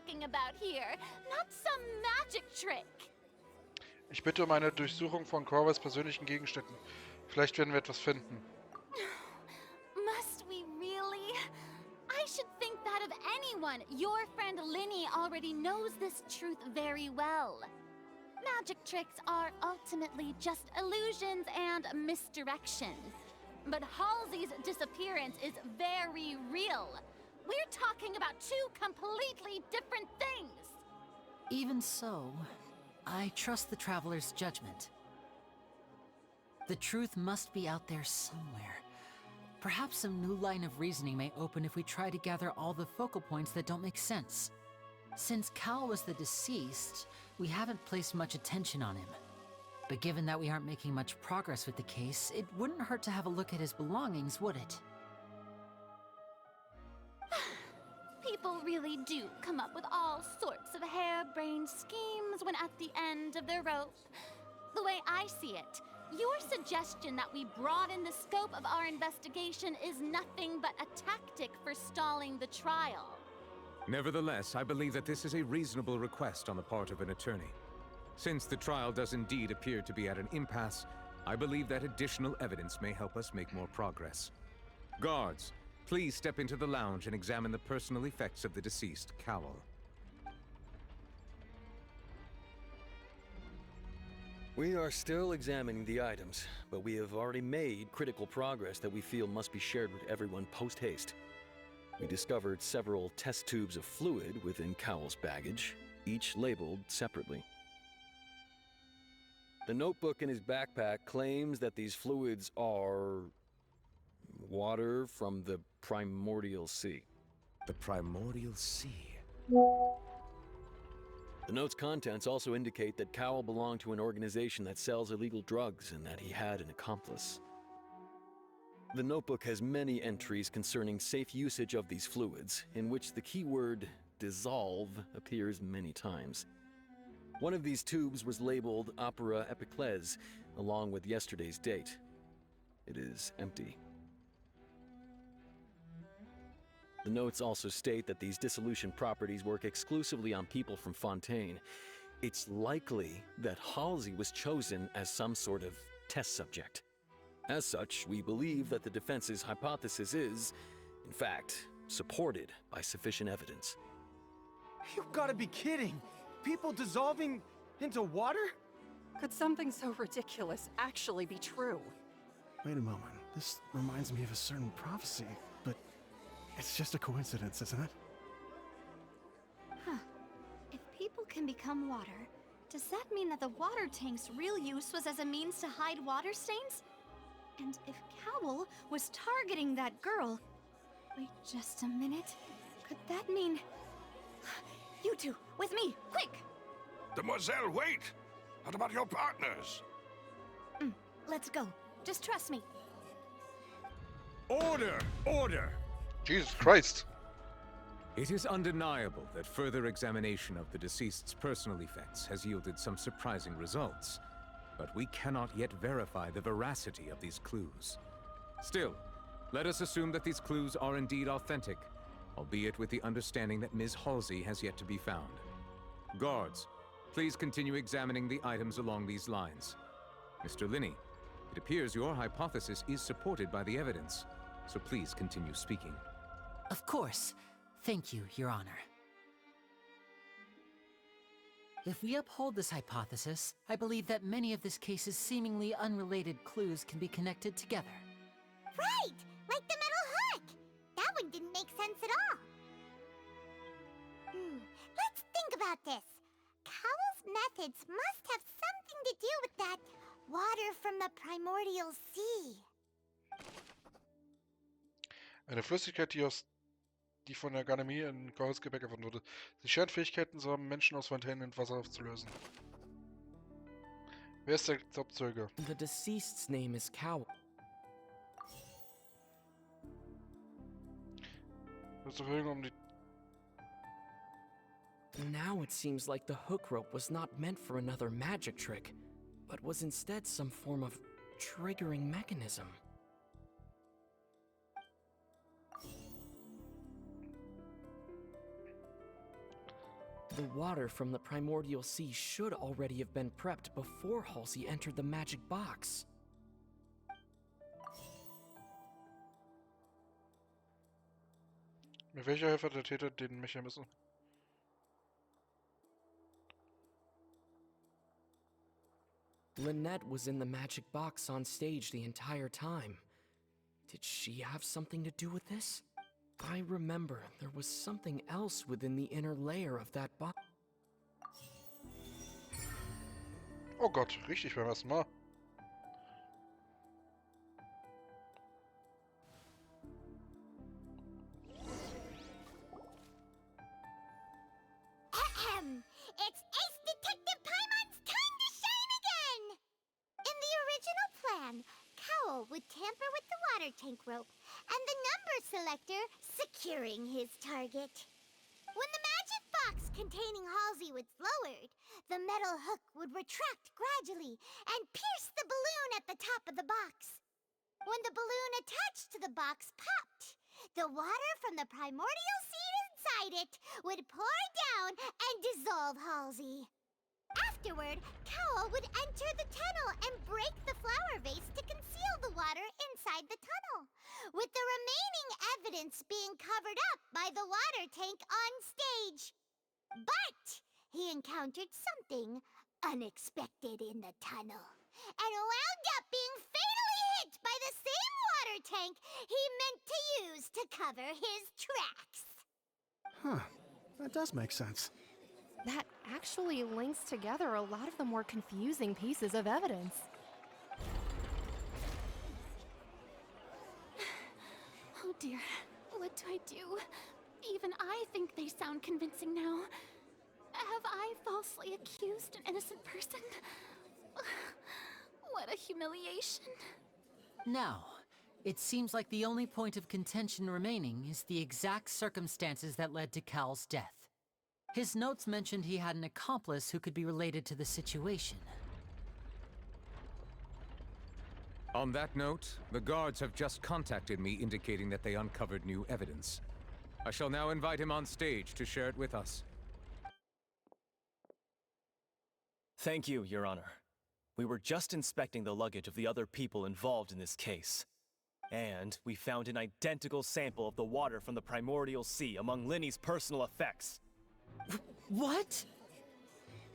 talking about here, not some magic trick. Ich bitte um eine Durchsuchung von Corvus persönlichen Gegenständen. Vielleicht werden wir etwas finden. Must we really? I should think that of anyone. Your friend Linny already knows this truth very well. Magic tricks are ultimately just illusions and misdirection. But Halsey's disappearance is very real. We're talking about two completely different things. Even so, I trust the Traveler's judgment. The truth must be out there somewhere. Perhaps some new line of reasoning may open if we try to gather all the focal points that don't make sense. Since Cal was the deceased, we haven't placed much attention on him. But given that we aren't making much progress with the case, it wouldn't hurt to have a look at his belongings, would it? People really do come up with all sorts of harebrained schemes when at the end of their rope. The way I see it, your suggestion that we broaden the scope of our investigation is nothing but a tactic for stalling the trial. Nevertheless, I believe that this is a reasonable request on the part of an attorney. Since the trial does indeed appear to be at an impasse, I believe that additional evidence may help us make more progress. Guards, please step into the lounge and examine the personal effects of the deceased Cowell. We are still examining the items, but we have already made critical progress that we feel must be shared with everyone post-haste. We discovered several test tubes of fluid within Cowell's baggage, each labeled separately. The notebook in his backpack claims that these fluids are water from the primordial sea. The primordial sea. The note's contents also indicate that Cowell belonged to an organization that sells illegal drugs and that he had an accomplice. The notebook has many entries concerning safe usage of these fluids, in which the keyword dissolve appears many times. One of these tubes was labeled Opera Epiclese, along with yesterday's date. It is empty. The notes also state that these dissolution properties work exclusively on people from Fontaine. It's likely that Halsey was chosen as some sort of test subject. As such, we believe that the defense's hypothesis is, in fact, supported by sufficient evidence. You've got to be kidding! People dissolving into water? Could something so ridiculous actually be true? Wait a moment. This reminds me of a certain prophecy, but it's just a coincidence, isn't it? Huh. If people can become water, does that mean that the water tank's real use was as a means to hide water stains? And if Cowell was targeting that girl... Wait just a minute. Could that mean... You two, with me, quick! Demoiselle, wait! What about your partners? Let's go. Just trust me. Order! Order! Jesus Christ! It is undeniable that further examination of the deceased's personal effects has yielded some surprising results, but we cannot yet verify the veracity of these clues. Still, let us assume that these clues are indeed authentic, albeit with the understanding that Ms. Halsey has yet to be found. Guards, please continue examining the items along these lines. Mr. Linney, it appears your hypothesis is supported by the evidence, so please continue speaking. Of course. Thank you, Your Honor. If we uphold this hypothesis, I believe that many of this case's seemingly unrelated clues can be connected together. Right! Like the metal hook! That one didn't make sense at all. Let's think about this. Cowell's methods must have something to do with that water from the primordial sea. Eine Flüssigkeit, die von der Garnemie in Corvus Gebäck erfunden wurde. Sie scheint Fähigkeiten zu haben, Menschen aus Fontänen in Wasser aufzulösen. Wer ist der Hauptzeuge? The deceased's name is Cowell. Now it seems like the hook rope was not meant for another magic trick, but was instead some form of triggering mechanism. The water from the primordial sea should already have been prepped before Halsey entered the magic box. Mit welcher Hilfe hat der Täter den Mechanismus? Lynette was in the magic box on stage the entire time. Did she have something to do with this? I remember there was something else within the inner layer of that box. Oh Gott, richtig beim ersten Mal. It's Ace Detective Paimon's time to shine again! In the original plan, Cowl would tamper with the water tank rope and the number selector securing his target. When the magic box containing Halsey was lowered, the metal hook would retract gradually and pierce the balloon at the top of the box. When the balloon attached to the box popped, the water from the primordial seed inside it would pour down and dissolve Halsey. Afterward, Cowl would enter the tunnel and break the flower vase to conceal the water inside the tunnel, with the remaining evidence being covered up by the water tank on stage. But he encountered something unexpected in the tunnel, and wound up being fatally hit by the same water tank he meant to use to cover his tracks. Huh. That does make sense. That actually links together a lot of the more confusing pieces of evidence. Oh dear, what do I do? Even I think they sound convincing now. Have I falsely accused an innocent person? What a humiliation. Now, it seems like the only point of contention remaining is the exact circumstances that led to Cal's death. His notes mentioned he had an accomplice who could be related to the situation. On that note, the guards have just contacted me indicating that they uncovered new evidence. I shall now invite him on stage to share it with us. Thank you, Your Honor. We were just inspecting the luggage of the other people involved in this case. And we found an identical sample of the water from the primordial sea among Linny's personal effects. What?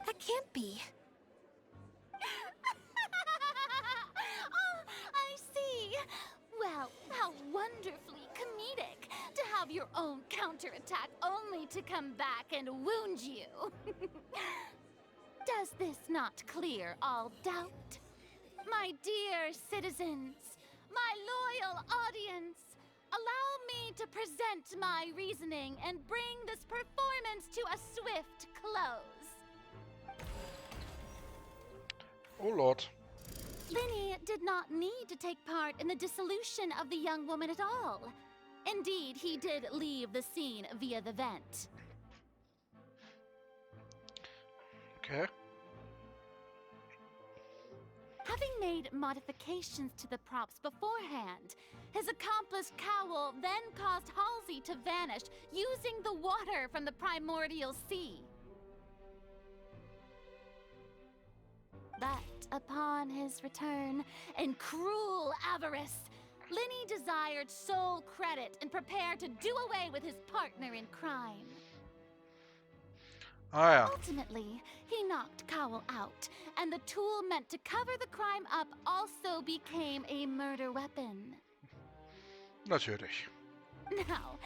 That can't be. Oh, I see. Well, how wonderfully comedic to have your own counterattack only to come back and wound you. Does this not clear all doubt? My dear citizens, my loyal audience, allow me to present my reasoning and bring this performance to a swift close. Oh Lord. Linny did not need to take part in the dissolution of the young woman at all. Indeed, he did leave the scene via the vent. Okay. Having made modifications to the props beforehand, his accomplice Cowl then caused Halsey to vanish using the water from the primordial sea. But upon his return, in cruel avarice, Linny desired sole credit and prepared to do away with his partner in crime. Ah ja. Ultimately, he knocked Cowl out, and the tool meant to cover the crime up also became a murder weapon. Natürlich. Now,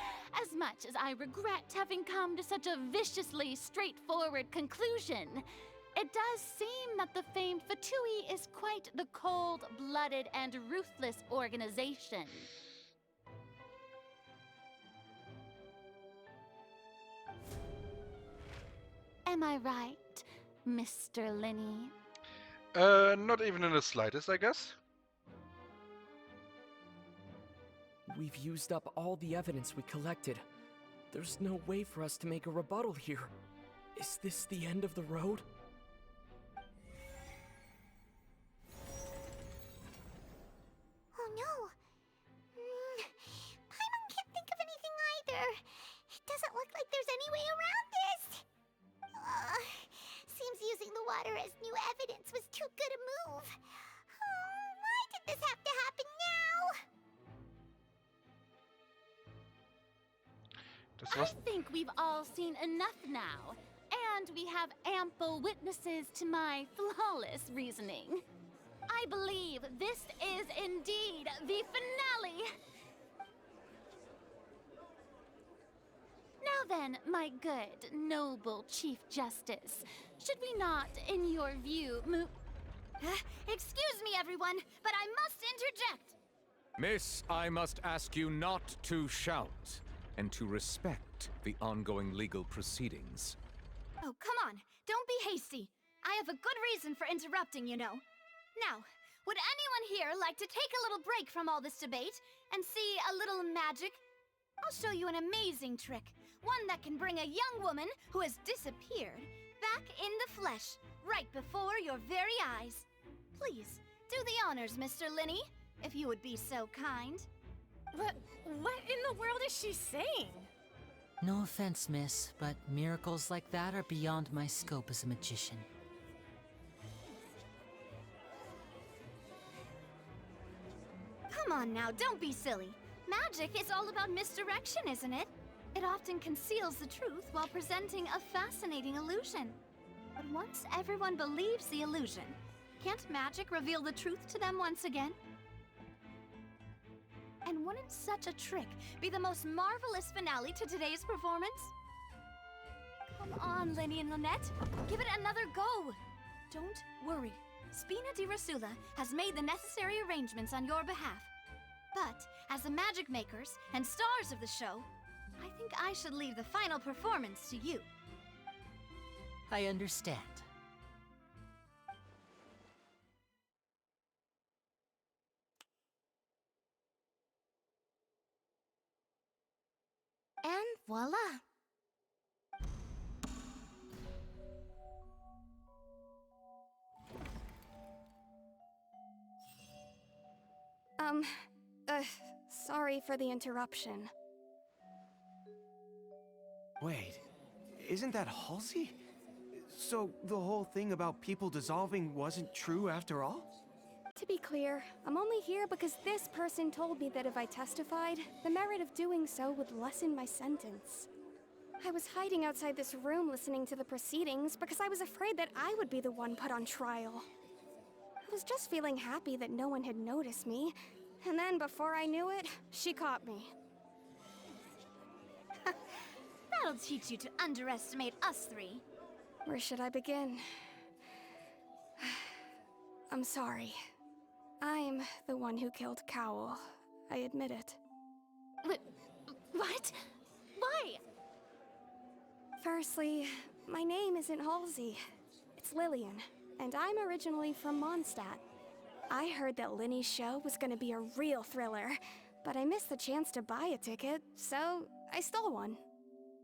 as much as I regret having come to such a viciously straightforward conclusion, it does seem that the famed Fatui is quite the cold-blooded and ruthless organization. Am I right, Mr. Linny? Not even in the slightest, I guess. We've used up all the evidence we collected. There's no way for us to make a rebuttal here. Is this the end of the road? Oh no. Paimon can't think of anything either. It doesn't look like there's any way around this. water as new evidence was too good a move. Oh, why did this have to happen now? Das I war's. think we've all seen enough now, and we have ample witnesses to my flawless reasoning. I believe this is indeed the finale. Now then, my good, noble Chief Justice, should we not, in your view, move... Excuse me, everyone, but I must interject. Miss, I must ask you not to shout, and to respect the ongoing legal proceedings. Oh, come on. Don't be hasty. I have a good reason for interrupting, you know. Now, would anyone here like to take a little break from all this debate and see a little magic? I'll show you an amazing trick. One that can bring a young woman who has disappeared back in the flesh, right before your very eyes. Please, do the honors, Mr. Linney, if you would be so kind. What in the world is she saying? No offense, miss, but miracles like that are beyond my scope as a magician. Come on now, don't be silly. Magic is all about misdirection, isn't it? It often conceals the truth while presenting a fascinating illusion. But once everyone believes the illusion, can't magic reveal the truth to them once again? And wouldn't such a trick be the most marvelous finale to today's performance? Come on, Lenny and Lynette. Give it another go. Don't worry. Spina di Rasula has made the necessary arrangements on your behalf. But, as the magic makers and stars of the show, I think I should leave the final performance to you. I understand. And voila! Sorry for the interruption. Wait, isn't that Halsey? So the whole thing about people dissolving wasn't true after all? To be clear, I'm only here because this person told me that if I testified, the merit of doing so would lessen my sentence. I was hiding outside this room listening to the proceedings because I was afraid that I would be the one put on trial. I was just feeling happy that no one had noticed me, and then before I knew it, she caught me. That'll teach you to underestimate us three. Where should I begin? I'm sorry. I'm the one who killed Cowell. I admit it. What? Why? Firstly, my name isn't Halsey. It's Lillian, and I'm originally from Mondstadt. I heard that Linny's show was gonna be a real thriller, but I missed the chance to buy a ticket, so I stole one.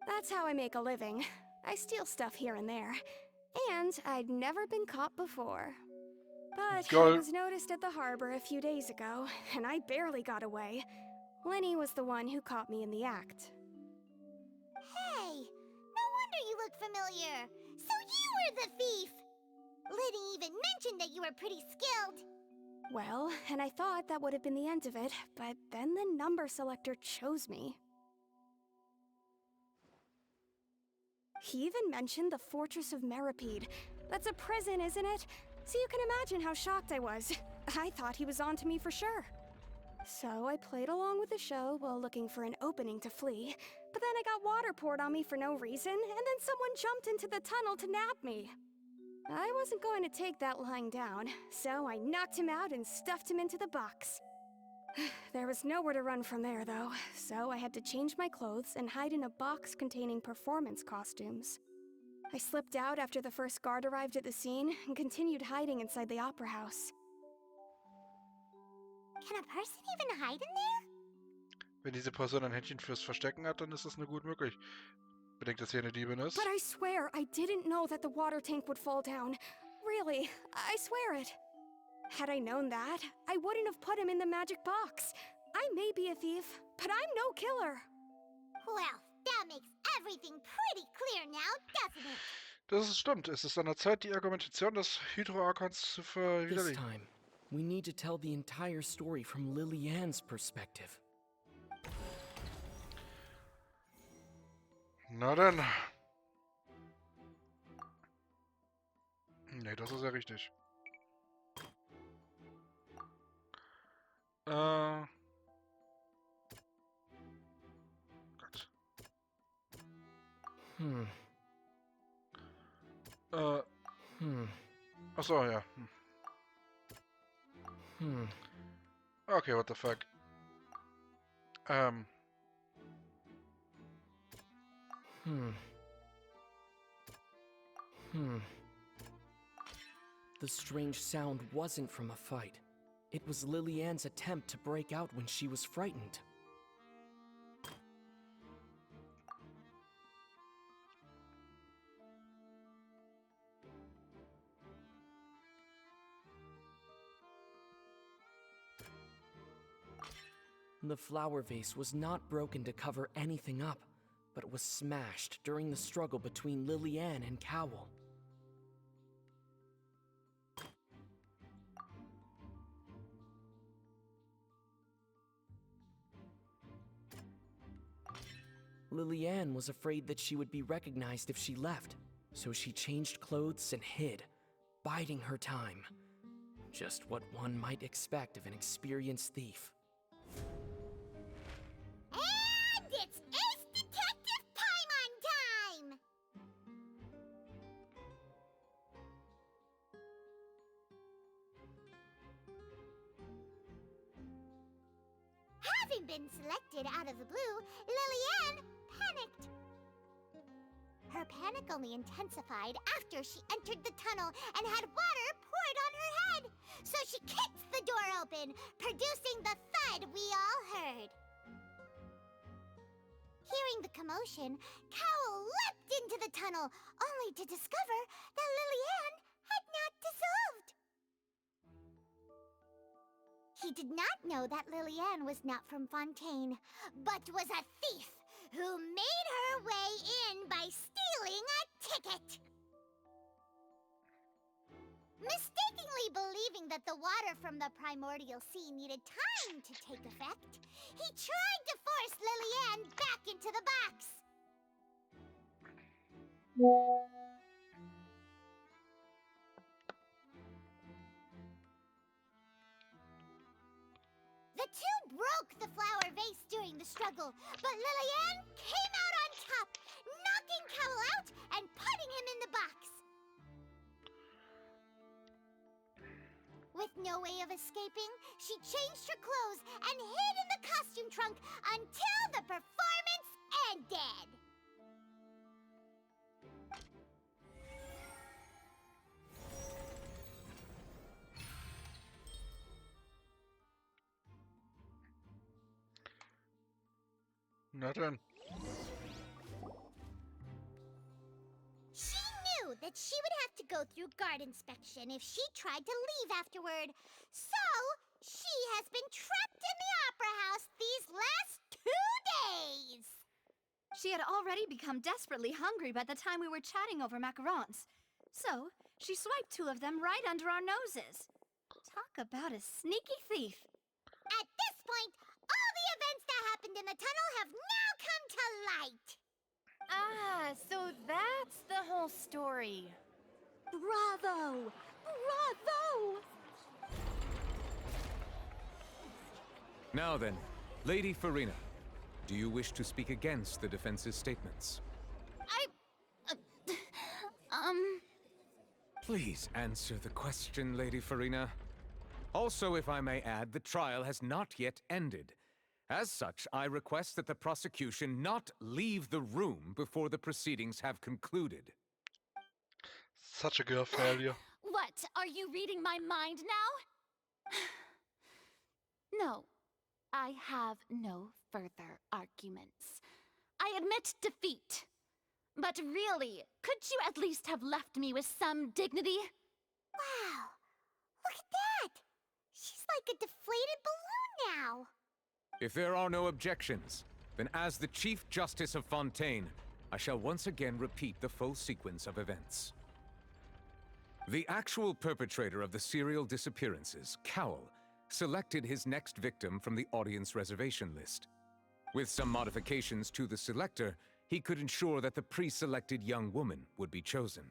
That's how I make a living. I steal stuff here and there. And I'd never been caught before. But I was noticed at the harbor a few days ago, and I barely got away. Linny was the one who caught me in the act. Hey, no wonder you look familiar. So you were the thief! Liddy even mentioned that you were pretty skilled. Well, and I thought that would have been the end of it, but then the number selector chose me. He even mentioned the Fortress of Meripede. That's a prison, isn't it? So you can imagine how shocked I was. I thought he was on to me for sure. So I played along with the show while looking for an opening to flee, but then I got water poured on me for no reason, and then someone jumped into the tunnel to nab me. I wasn't going to take that lying down, so I knocked him out and stuffed him into the box. There was nowhere to run from there, though, so I had to change my clothes and hide in a box containing performance costumes. I slipped out after the first guard arrived at the scene and continued hiding inside the opera house. Can a person even hide in there? Wenn diese Person ein Händchen fürs Verstecken hat, dann ist das nur gut möglich. Bedenkt, dass sie eine Diebin ist. But I swear, I didn't know that the water tank would fall down. Really, I swear it. Had I known that, I wouldn't have put him in the magic box. I may be a thief, but I'm no killer. Well, that makes everything pretty clear now, doesn't it? Das ist stimmt. Es ist an der Zeit, die Argumentation des Hydroarkans zu This verwiderlegen. time, we need to tell the entire story from Lily-Ann's perspective. Na dann. Nee, das ist ja richtig. Gott. Achso, ja. Okay, what the fuck. The strange sound wasn't from a fight. It was Lily-Ann's attempt to break out when she was frightened. The flower vase was not broken to cover anything up, but was smashed during the struggle between Lily-Ann and Cowl. Lily-Ann was afraid that she would be recognized if she left, so she changed clothes and hid, biding her time. Just what one might expect of an experienced thief. And it's Ace Detective Paimon time! Having been selected out of the blue, Lily-Ann panicked. Her panic only intensified after she entered the tunnel and had water poured on her head. So she kicked the door open, producing the thud we all heard. Hearing the commotion, Cowl leapt into the tunnel, only to discover that Lily-Ann had not dissolved. He did not know that Lily-Ann was not from Fontaine, but was a thief who made her way in by stealing a ticket. Mistakenly believing that the water from the primordial sea needed time to take effect, he tried to force Lily-Ann back into the box. The two broke the flower vase during the struggle, but Lily-Ann came out on top, knocking Cowl out and putting him in the box. With no way of escaping, she changed her clothes and hid in the costume trunk until the performance ended. Na dann. She knew that she would have to go through guard inspection if she tried to leave afterward. So, she has been trapped in the opera house these last 2 days. She had already become desperately hungry by the time we were chatting over macarons. So, she swiped 2 of them right under our noses. Talk about a sneaky thief. At this point, all the events that happened in the tunnel have now come to light. Ah, so that's the whole story. Bravo! Bravo! Now then, Lady Farina, do you wish to speak against the defense's statements? Please answer the question, Lady Farina. Also, if I may add, the trial has not yet ended. As such, I request that the prosecution not leave the room before the proceedings have concluded. Such a girl failure. What? Are you reading my mind now? No, I have no further arguments. I admit defeat. But really, could you at least have left me with some dignity? Wow, look at that. She's like a deflated balloon now. If there are no objections, then as the Chief Justice of Fontaine, I shall once again repeat the full sequence of events. The actual perpetrator of the serial disappearances, Cowell, selected his next victim from the audience reservation list. With some modifications to the selector, he could ensure that the pre-selected young woman would be chosen.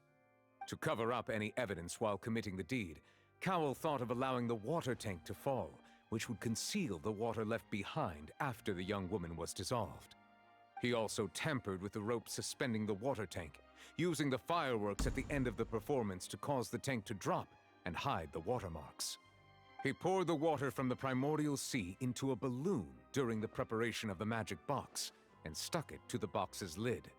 To cover up any evidence while committing the deed, Cowell thought of allowing the water tank to fall, which would conceal the water left behind after the young woman was dissolved. He also tampered with the rope suspending the water tank, using the fireworks at the end of the performance to cause the tank to drop and hide the watermarks. He poured the water from the primordial sea into a balloon during the preparation of the magic box and stuck it to the box's lid.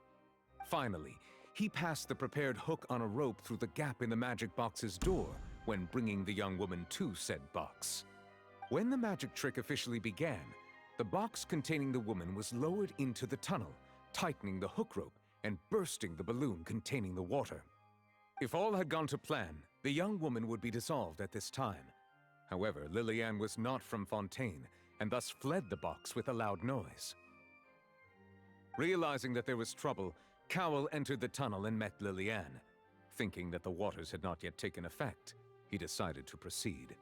Finally, he passed the prepared hook on a rope through the gap in the magic box's door when bringing the young woman to said box. When the magic trick officially began, the box containing the woman was lowered into the tunnel, tightening the hook rope and bursting the balloon containing the water. If all had gone to plan, the young woman would be dissolved at this time. However, Lillian was not from Fontaine, and thus fled the box with a loud noise. Realizing that there was trouble, Cowell entered the tunnel and met Lillian. Thinking that the waters had not yet taken effect, he decided to proceed.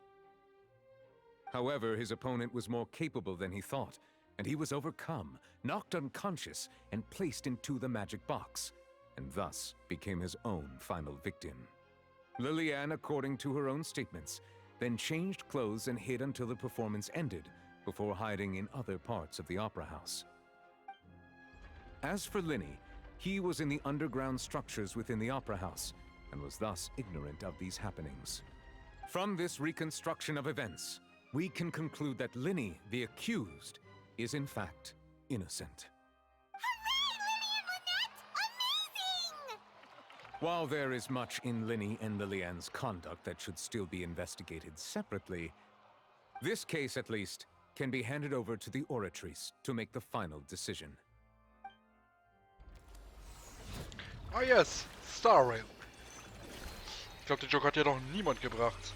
However, his opponent was more capable than he thought, and he was overcome, knocked unconscious, and placed into the magic box, and thus became his own final victim. Lillian, according to her own statements, then changed clothes and hid until the performance ended, before hiding in other parts of the opera house. As for Linny, he was in the underground structures within the opera house, and was thus ignorant of these happenings. From this reconstruction of events, we can conclude that Linny, the accused, is in fact innocent. While there is much in Linny and Lillian's conduct that should still be investigated separately, this case, at least, can be handed over to the Oratrice to make the final decision. Ah yes, Star Rail. Ich glaube, den Joke hat ja noch niemand gebracht.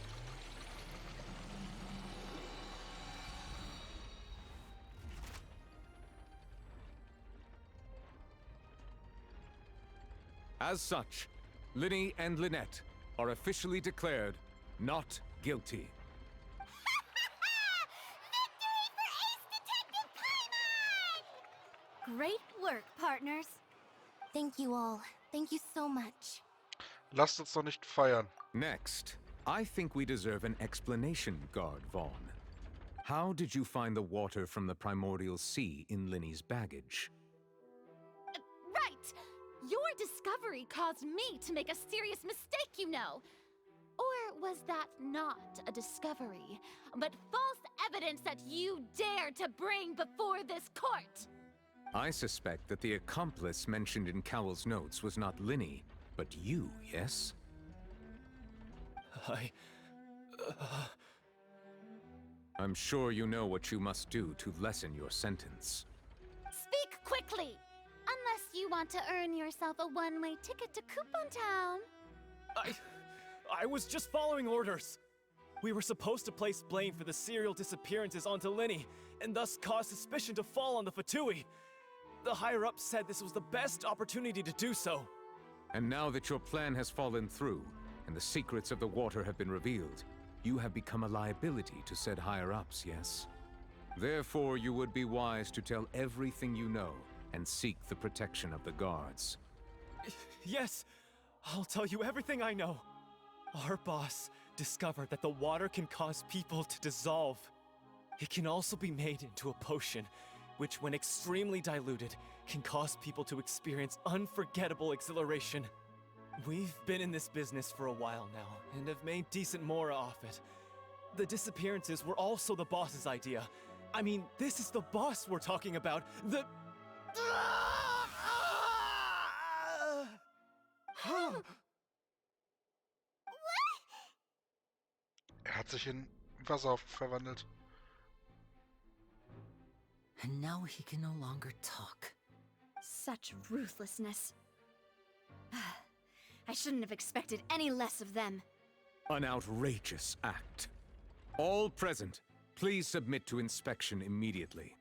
As such, Linny and Lynette are officially declared not guilty. Great work, partners. Thank you all. Thank you so much. Lasst uns doch nicht feiern. Next, I think we deserve an explanation, Guard Vaughn. How did you find the water from the primordial sea in Linny's baggage? Right! Your discovery caused me to make a serious mistake, you know. Or was that not a discovery, but false evidence that you dared to bring before this court? I suspect that the accomplice mentioned in Cowell's notes was not Linny, but you, yes? I'm sure you know what you must do to lessen your sentence. Speak quickly! Unless you want to earn yourself a one-way ticket to Coupon Town. I was just following orders. We were supposed to place blame for the serial disappearances onto Linny, and thus cause suspicion to fall on the Fatui. The higher-ups said this was the best opportunity to do so. And now that your plan has fallen through, and the secrets of the water have been revealed, you have become a liability to said higher-ups, yes? Therefore, you would be wise to tell everything you know, and seek the protection of the guards. Yes, I'll tell you everything I know. Our boss discovered that the water can cause people to dissolve. It can also be made into a potion, which when extremely diluted, can cause people to experience unforgettable exhilaration. We've been in this business for a while now, and have made decent mora off it. The disappearances were also the boss's idea. I mean, this is the boss we're talking about. Hat sich in Wasser verwandelt. And now he can no longer talk. Such ruthlessness. I shouldn't have expected any less of them. An outrageous act. All present, please submit to inspection immediately.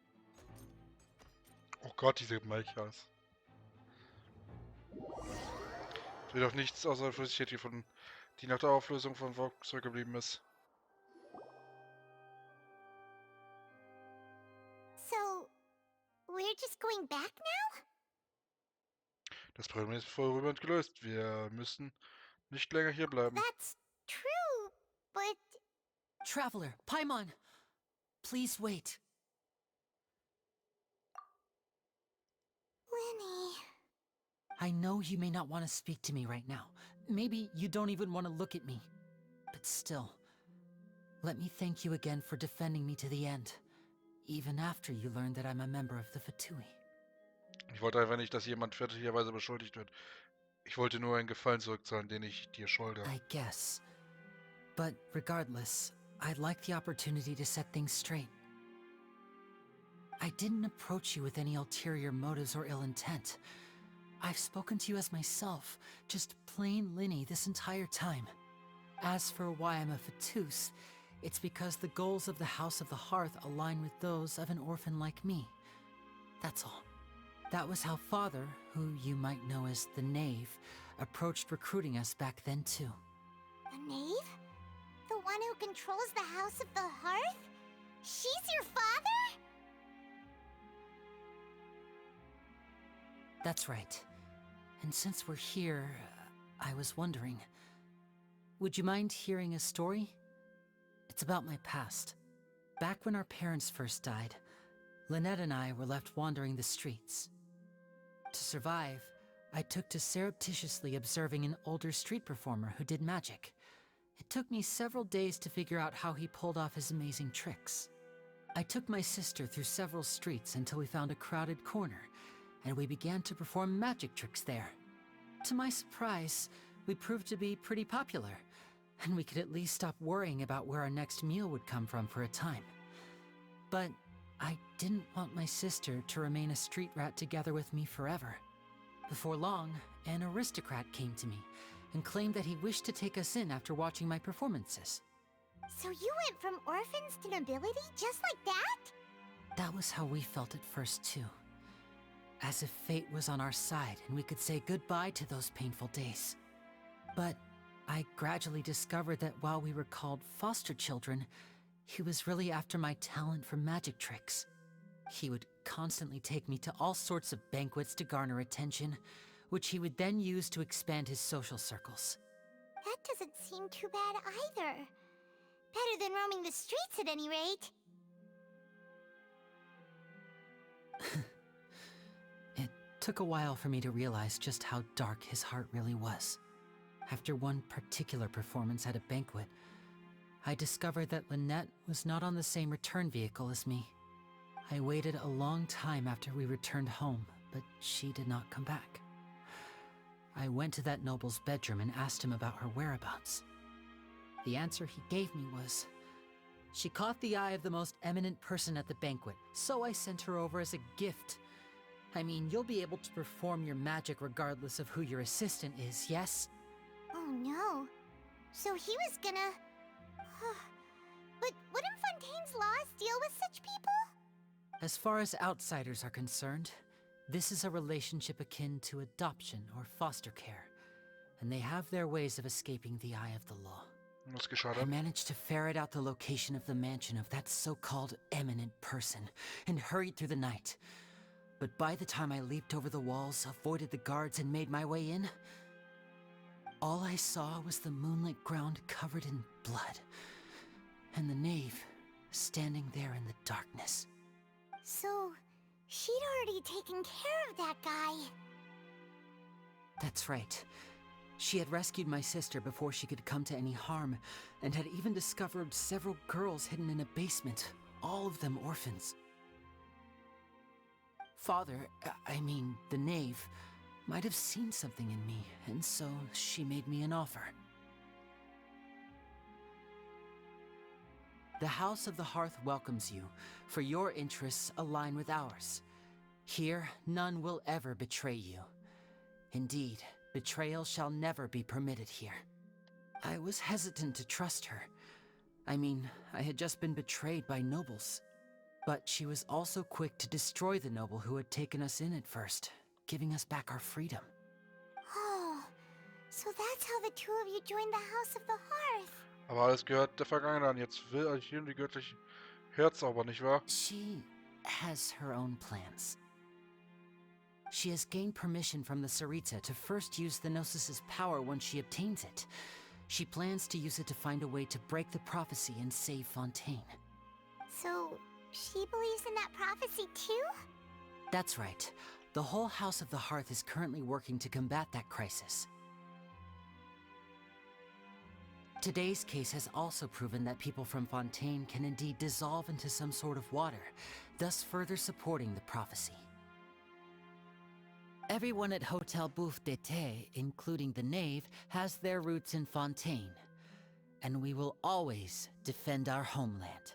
Oh Gott, diese Melchers. Es wird auch nichts außer der Flüssigkeit gefunden, die nach der Auflösung von Wollt zurückgeblieben ist. So, we're just going back now? Das Problem ist vorübergehend gelöst. Wir müssen nicht länger hier bleiben. That's true, but... Traveler, Paimon! Please wait. Lenny... I know you may not want to speak to me right now. Maybe you don't even want to look at me. But still, let me thank you again for defending me to the end, even after you learned that I'm a member of the Fatui. Ich wollte einfach nicht, dass jemand fälschlicherweise beschuldigt wird. Ich wollte nur einen Gefallen zurückzahlen, den ich dir schulde. I guess. But regardless, I'd like the opportunity to set things straight. I didn't approach you with any ulterior motives or ill intent. I've spoken to you as myself, just plain Linny this entire time. As for why I'm a Fatus, it's because the goals of the House of the Hearth align with those of an orphan like me. That's all. That was how Father, who you might know as the Knave, approached recruiting us back then too. The Knave? The one who controls the House of the Hearth? She's your father? That's right. And since we're here, I was wondering, would you mind hearing a story? It's about my past. Back when our parents first died, Lynette and I were left wandering the streets. To survive, I took to surreptitiously observing an older street performer who did magic. It took me several days to figure out how he pulled off his amazing tricks. I took my sister through several streets until we found a crowded corner, and we began to perform magic tricks there. To my surprise, we proved to be pretty popular, and we could at least stop worrying about where our next meal would come from for a time. But I didn't want my sister to remain a street rat together with me forever. Before long, an aristocrat came to me and claimed that he wished to take us in after watching my performances. So you went from orphans to nobility just like that? That was how we felt at first too. As if fate was on our side and we could say goodbye to those painful days. But I gradually discovered that while we were called foster children, he was really after my talent for magic tricks. He would constantly take me to all sorts of banquets to garner attention, which he would then use to expand his social circles. That doesn't seem too bad either. Better than roaming the streets at any rate. It took a while for me to realize just how dark his heart really was. After one particular performance at a banquet, I discovered that Lynette was not on the same return vehicle as me. I waited a long time after we returned home, but she did not come back. I went to that noble's bedroom and asked him about her whereabouts. The answer he gave me was, she caught the eye of the most eminent person at the banquet, so I sent her over as a gift. I mean, you'll be able to perform your magic regardless of who your assistant is, yes? Oh no. So he was gonna... But wouldn't Fontaine's laws deal with such people? As far as outsiders are concerned, this is a relationship akin to adoption or foster care, and they have their ways of escaping the eye of the law. I managed to ferret out the location of the mansion of that so-called eminent person and hurried through the night. But by the time I leaped over the walls, avoided the guards, and made my way in, all I saw was the moonlit ground covered in blood, and the knave standing there in the darkness. So, she'd already taken care of that guy. That's right. She had rescued my sister before she could come to any harm, and had even discovered several girls hidden in a basement, all of them orphans. Father, I mean, the knave, might have seen something in me, and so she made me an offer. The House of the Hearth welcomes you, for your interests align with ours. Here, none will ever betray you. Indeed, betrayal shall never be permitted here. I was hesitant to trust her. I mean, I had just been betrayed by nobles. But she was also quick to destroy the noble who had taken us in at first, giving us back our freedom. Oh, So that's how the two of you joined the House of the Hearth. Aber alles gehört der Vergangenheit an. Jetzt will hier die göttliche Herzauber, nicht wahr? She has her own plans. She has gained permission from the Sarita to first use the Gnosis' power when she obtains it. She plans to use it to find a way to break the prophecy and save Fontaine. So, she believes in that prophecy too? That's right. The whole House of the Hearth is currently working to combat that crisis. Today's case has also proven that people from Fontaine can indeed dissolve into some sort of water, thus further supporting the prophecy. Everyone at Hotel Bouffe d'été, including the knave, has their roots in Fontaine. And we will always defend our homeland.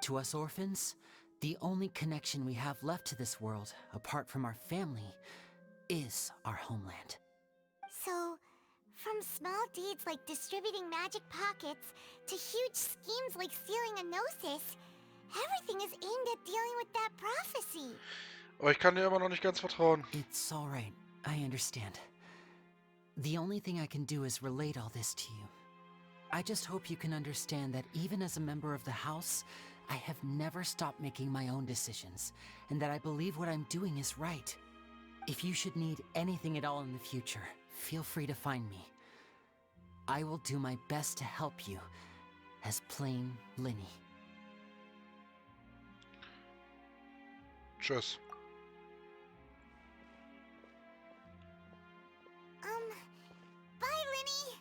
To us orphans, the only connection we have left to this world, apart from our family, is our homeland. So, from small deeds like distributing magic pockets to huge schemes like stealing a Gnosis, everything is aimed at dealing with that prophecy. Aber ich kann dir immer noch nicht ganz vertrauen. It's all right. I understand. The only thing I can do is relate all this to you. I just hope you can understand that even as a member of the House, I have never stopped making my own decisions, and that I believe what I'm doing is right. If you should need anything at all in the future, feel free to find me. I will do my best to help you, as plain Linny. Tschüss. Bye, Linny!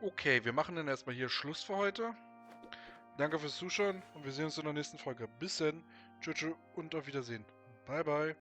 Okay, wir machen dann erstmal hier Schluss für heute. Danke fürs Zuschauen und wir sehen uns in der nächsten Folge. Bis dann. Tschüss und auf Wiedersehen. Bye, bye.